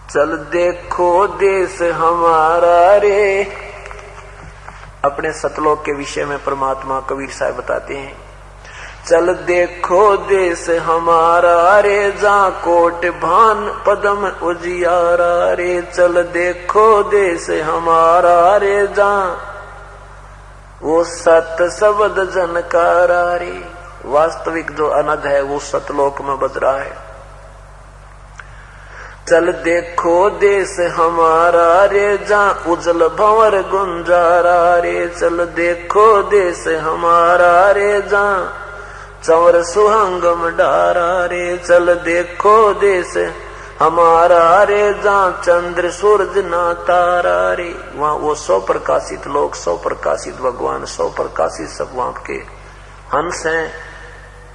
चल देखो देश हमारा रे। अपने सतलोक के विषय में परमात्मा कबीर साहब बताते हैं, चल देखो देश हमारा रे, जा कोट भान पदम उजियारा रे। चल देखो देश हमारा रे, जा वो सत शब्द जनकारा रे। वास्तविक जो अनद है वो सतलोक में बज रहा है। चल देखो देश हमारा रे, जा उजल भंवर गुंजारा रे। चल देखो देश हमारा रे, जा चंवर सुहंगम डारा रे। चल देखो देश हमारा रे, जा चंद्र सूरज ना तारा रे। वहां वो 100 प्रकाशित लोग, 100 प्रकाशित भगवान, 100 प्रकाशित सब वहां के हंस हैं।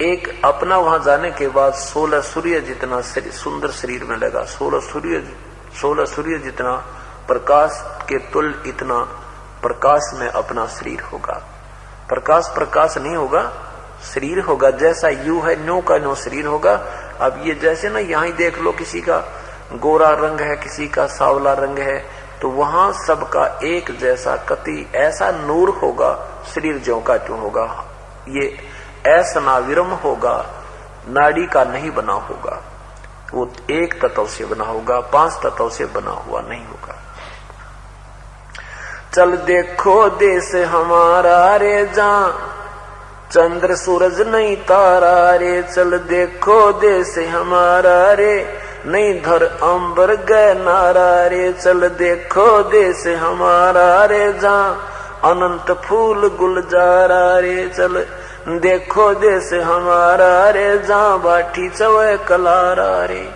एक अपना वहां जाने के बाद 16 सूर्य जितना सुंदर शरीर में लगा। 16 सूर्य जितना प्रकाश के तुल इतना प्रकाश में अपना शरीर होगा। प्रकाश नहीं होगा, शरीर होगा। जैसा यू है न्यू का न्यू शरीर होगा। अब ये जैसे ना यहाँ ही देख लो, किसी का गोरा रंग है, किसी का सांवला रंग है, तो वहां सबका एक जैसा कति ऐसा नूर होगा, शरीर ज्यों का त्यों होगा। ये ऐसा नाविरम होगा, नाड़ी का नहीं बना होगा, वो एक तत्व से बना होगा, 5 तत्व से बना हुआ नहीं होगा। चल देखो देश हमारा रे, जा चंद्र सूरज नहीं तारा रे। चल देखो देश हमारा रे, नहीं धर अंबर गए नारा रे। चल देखो देश हमारा रे, जा अनंत फूल गुलजारा रे। चल देखो देश हमारा रे, जा बाठी चवे कलारा रे।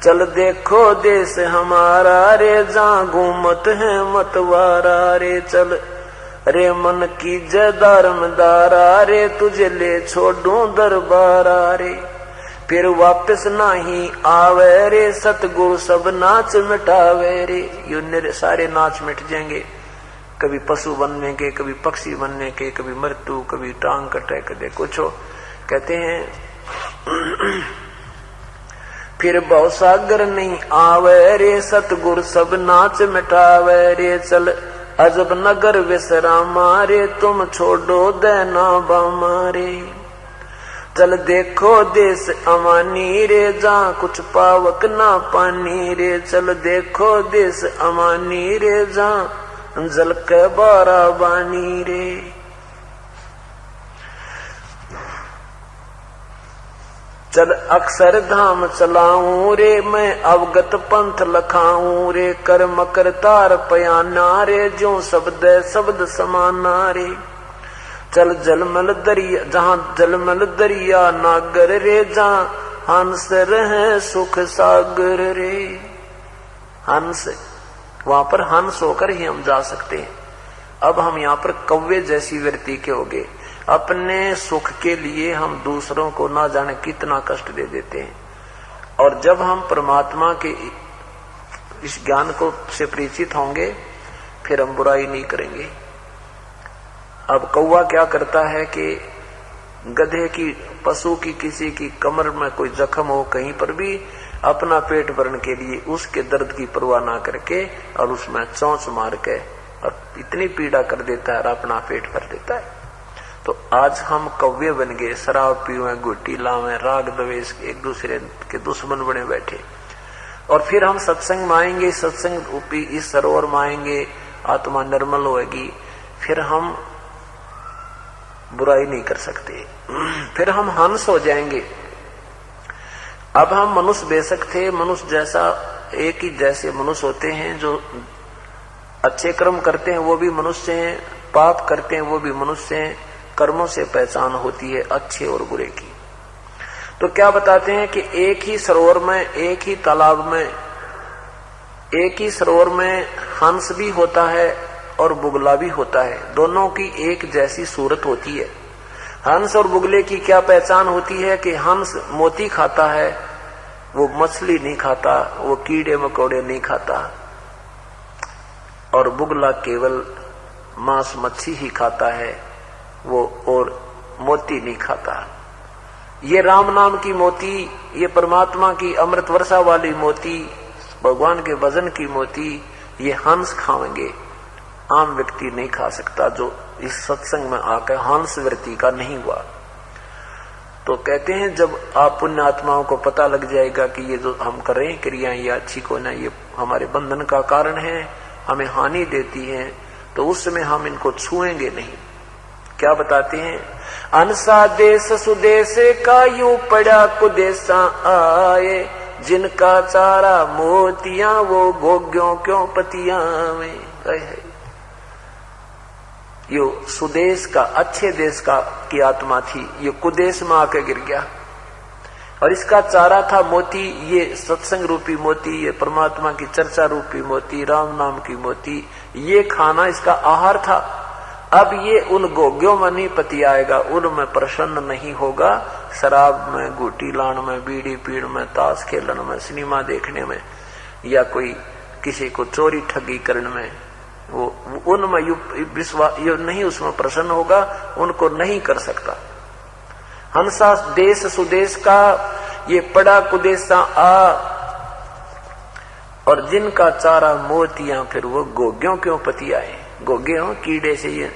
चल देखो देश हमारा रे, जा घूमत है मतवारा रे। चल रे मन की जदारमदारा रे, तुझे ले छोड़ू दरबारा रे। फिर वापस नहीं आवे रे, सतगुरु सब नाच मिटावे रे। ये सारे नाच मिट जाएंगे, कभी पशु बनने के, कभी पक्षी बनने के, कभी मृत्यु, कभी टांग कटे, कभी कुछ हो। कहते हैं फिर भवसागर नहीं आवे रे, सतगुरु सब नाच मिटावे रे। चल अजब नगर विश्रामा रे, तुम छोड़ो देना बामारे। चल देखो देश अमानी रे, जा कुछ पावक ना पानी रे। चल देखो देश अमानी रे, जा जल के बारा बानी रे। चल अक्षर धाम चलाऊं रे, मैं अवगत पंथ लखाऊं रे। कर मकर तार पयाना रे, ज्यों शब्द समाना रे। चल जलमल दरिया, जहां जलमल दरिया नागर रे, जहां हंस रहे सुख सागर रे। हंस, वहां पर हंस होकर ही हम जा सकते हैं। अब हम यहाँ पर कौवे जैसी वृत्ति के हो गए। अपने सुख के लिए हम दूसरों को ना जाने कितना कष्ट दे देते हैं। और जब हम परमात्मा के इस ज्ञान को से परिचित होंगे, फिर हम बुराई नहीं करेंगे। अब कौवा क्या करता है कि गधे की, पशु की, किसी की कमर में कोई जख्म हो कहीं पर भी, अपना पेट भरने के लिए उसके दर्द की परवाह ना करके और उसमें चोंच मार के और इतनी पीड़ा कर देता है और अपना पेट भर देता है। तो आज हम कौवे बन गए, शराब पीवे, गुट्टी लावे, राग द्वेष, एक दूसरे के दुश्मन बने बैठे। और फिर हम सत्संग में आएंगे, सत्संग रूपी इस सरोवर में आएंगे, आत्मा निर्मल होगी, फिर हम बुराई नहीं कर सकते, फिर हम हंस हो जाएंगे। अब हम मनुष्य बेशक थे, मनुष्य जैसा एक ही जैसे मनुष्य होते हैं, जो अच्छे कर्म करते हैं वो भी मनुष्य हैं, पाप करते हैं वो भी मनुष्य हैं। कर्मों से पहचान होती है अच्छे और बुरे की। तो क्या बताते हैं कि एक ही सरोवर में, एक ही तालाब में, एक ही सरोवर में हंस भी होता है और बुगला भी होता है। दोनों की एक जैसी सूरत होती है। हंस और बुगले की क्या पहचान होती है कि हंस मोती खाता है, वो मछली नहीं खाता, वो कीड़े मकोड़े नहीं खाता, और बुगला केवल मांस मच्छी ही खाता है, वो और मोती नहीं खाता। ये राम नाम की मोती, ये परमात्मा की अमृत वर्षा वाली मोती भगवान के भजन की मोती ये हंस खाएंगे, आम व्यक्ति नहीं खा सकता जो इस सत्संग में आकर हंस वृत्ति का नहीं हुआ। तो कहते हैं जब आप पुण्य आत्माओं को पता लग जाएगा कि ये जो हम कर रहे हैं क्रियाएं ये अच्छी को ना, ये हमारे बंधन का कारण है, हमें हानि देती है, तो उस समय हम इनको छुएंगे नहीं। क्या बताते हैं, अनसा देश सुदेश का यूं पड़ा कुदेशा आए, जिनका चारा मोतियां वो भोग्यों क्यों पतियां में। यो सुदेश का, अच्छे देश का की आत्मा थी, ये कुदेश में आके गिर गया और इसका चारा था मोती, ये सत्संग रूपी मोती, ये परमात्मा की चर्चा रूपी मोती, राम नाम की मोती, ये खाना इसका आहार था। अब ये उन गोग्यों में नहीं पति आएगा, उनमें प्रसन्न नहीं होगा, शराब में, गुटी लान में, बीड़ी पीण में, ताश खेलन में, सिनेमा देखने में, या कोई किसी को चोरी ठगी करने में, वो उनमें विश्वास नहीं, उसमें प्रसन्न होगा, उनको नहीं कर सकता। हंसा देश सुदेश का ये पड़ा कुदेशा आ, और जिनका चारा मोतियां फिर वो गोग्यों क्यों पति आए। गोगे हो कीड़े से, ये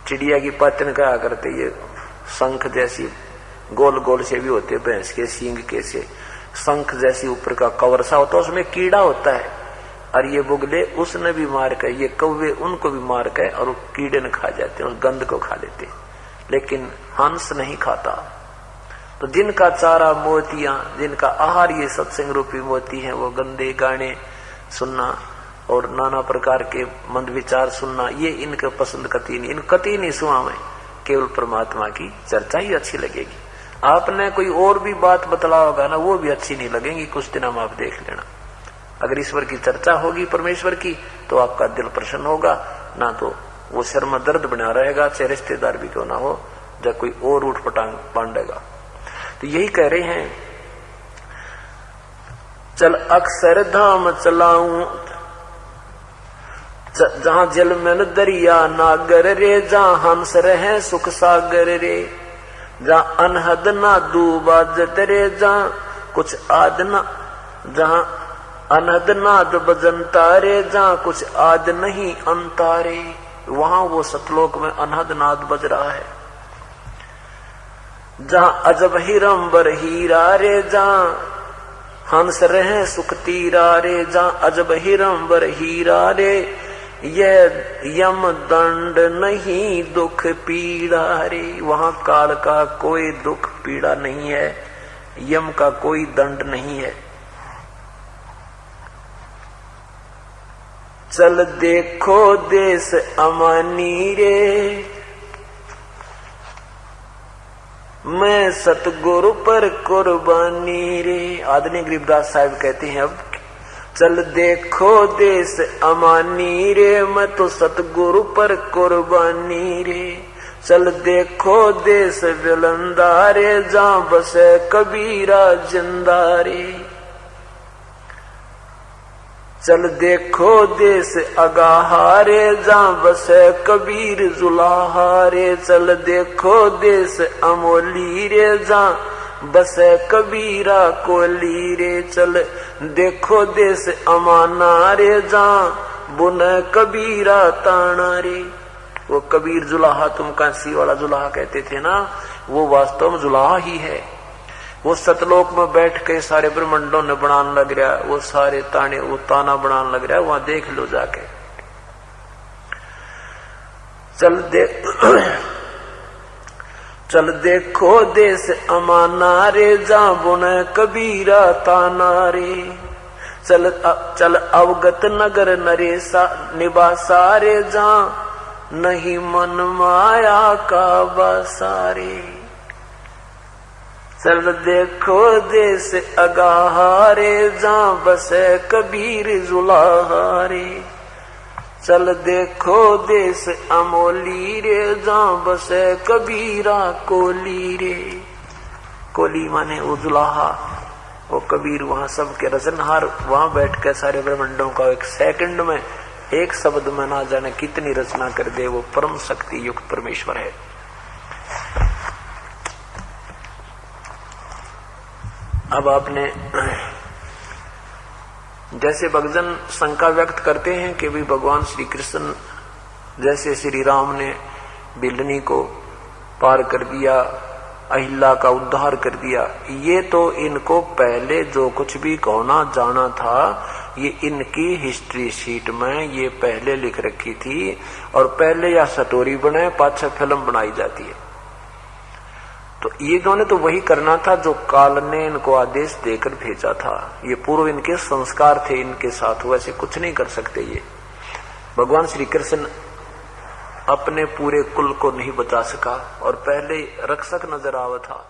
चिड़िया की पतन कहा करते, ये शंख जैसी गोल गोल से भी होते, भैंस के सींग के से शंख जैसी ऊपर का कवर सा होता है, उसमें कीड़ा होता है, और ये बुगले उसने भी मार कर, ये कौवे उनको भी मार कर, और वो कीड़े न खा जाते हैं, उस गंध को खा लेते, लेकिन हंस नहीं खाता। तो जिनका चारा मोतियां, जिनका आहार ये सत्संग रूपी मोती है, वो गंदे गाने सुनना और नाना प्रकार के मंद विचार सुनना, ये इनके पसंद कती नहीं, इन कती नहीं सुना में, केवल परमात्मा की चर्चा ही अच्छी लगेगी। आपने कोई और भी बात बतला होगा ना, वो भी अच्छी नहीं लगेगी, कुछ दिन हम आप देख लेना। अगर ईश्वर की चर्चा होगी, परमेश्वर की, तो आपका दिल प्रसन्न होगा, ना तो वो सिर में दर्द बना रहेगा, चाहे रिश्तेदार भी क्यों ना हो, जब कोई और उठ पटांग पांडेगा। तो यही कह रहे हैं, चल अक्सर धाम चलाऊं, जहां जल में दरिया नागर रे, जहां हंस रहे सुख सागर रे, जहां अनहद ना डूबा जत रे, जहां कुछ आद ना, जहां अनहद नाद बजनता रे, जहां कुछ आद नहीं अंतारे, वहां वो सतलोक में अनहद नाद बज रहा है। जहां अजब हिरंबर हीरा रे, जहां हंस रहे सुख तीरा रे, जहां अजब हिरंबर हीरा रे, यह यम दंड नहीं दुख पीड़ा रे, वहां काल का कोई दुख पीड़ा नहीं है, यम का कोई दंड नहीं है। चल देखो देश अमानी रे, मैं सतगुरु पर कुर्बानी रे। आदरणीय गरीबदास साहब कहते हैं, अब चल देखो देश अमानी रे, मैं तो सतगुरु पर कुर्बानी रे। चल देखो देश विलंदा रे, जहां बसे कबीरा जिंदा रे। चल देखो देश अगाहा रे, जहां बसे कबीर जुलाहा रे। चल देखो देश अमोली रे, जहां बसे कबीरा कोली रे। चल देखो देश अमाना रे, जहां बुने कबीरा ताना रे। वो कबीर जुलाहा, तुम कांसी वाला जुलाहा कहते थे ना, वो वास्तव में जुलाहा ही है। वो सतलोक में बैठ के सारे ब्रह्मंडों ने बनाने लग रहा, वो सारे ताने, वो ताना बनाने लग रहा है, वहां देख लो जाके। चल देखो देश अमाना रे, जहां बुने कबीरा ताना रे। चल अवगत नगर नरेसा निवासा रे, जहां नहीं मन माया का बसारे। चल देखो देश अगाहा रे, जहां बसे कबीर जुलाहा रे। चल देखो देश अमोली रे, जहां बसे कबीरा कोली रे। कोली माने वो जुलाहा, वो कबीर वहां सबके रचनहार, वहां बैठ के सारे ब्रह्मंडों का एक सेकंड में, एक शब्द में ना जाने कितनी रचना कर दे, वो परम शक्ति युक्त परमेश्वर है। अब आपने जैसे भक्तजन शंका व्यक्त करते हैं कि भी भगवान श्री कृष्ण जैसे श्री राम ने बिल्लनी को पार कर दिया, अहिल्या का उद्धार कर दिया, ये तो इनको पहले जो कुछ भी होना जाना था ये इनकी हिस्ट्री शीट में ये पहले लिख रखी थी, और पहले या स्टोरी बनाए पाछे फिल्म बनाई जाती है। तो ये इन्होंने तो वही करना था जो काल ने इनको आदेश देकर भेजा था। ये पूर्व इनके संस्कार थे इनके साथ, वैसे कुछ नहीं कर सकते। ये भगवान श्री कृष्ण अपने पूरे कुल को नहीं बचा सका और पहले रक्षक नजर आवा था।